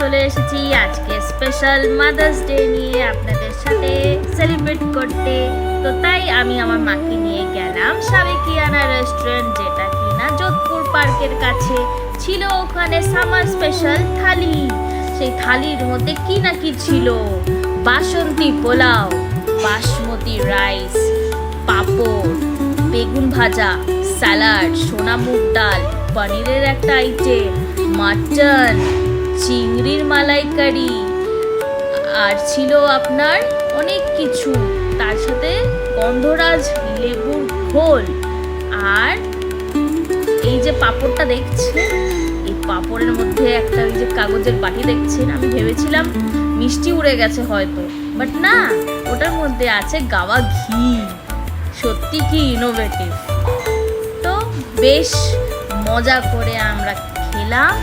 চলে এসেছি আজকে স্পেশাল মাদার্স ডে নিয়ে আপনাদের সাথে সেলিব্রেট করতে। তো তাই আমি আমার মাকে নিয়ে গেলাম সাবেকিয়ানা রেস্টুরেন্ট, যেটা কিনা যোধপুর পার্কের কাছে ছিল। ওখানে সামার স্পেশাল থালি, সেই থালির মধ্যে কি না কি ছিল, বাসন্তী পোলাও, বাসমতি রাইস, পাঁপড়, বেগুন ভাজা, স্যালাড, সোনা মুগ ডাল, পনিরের একটা আইটেম, মাটন, চিংড়ির মালাইকারি, আর ছিল আপনার অনেক কিছু। তার সাথে গন্ধরাজ লেবুর ঘোল, আর এই যে পাঁপড়টা দেখছেন, এই পাঁপড়ের মধ্যে একটা ওই যে কাগজের বাটি দেখছেন, আমি ভেবেছিলাম মিষ্টি উড়ে গেছে হয়তো, বাট না, ওটার মধ্যে আছে গাওয়া ঘি। সত্যি কি ইনোভেটিভ। তো বেশ মজা করে আমরা খেলাম।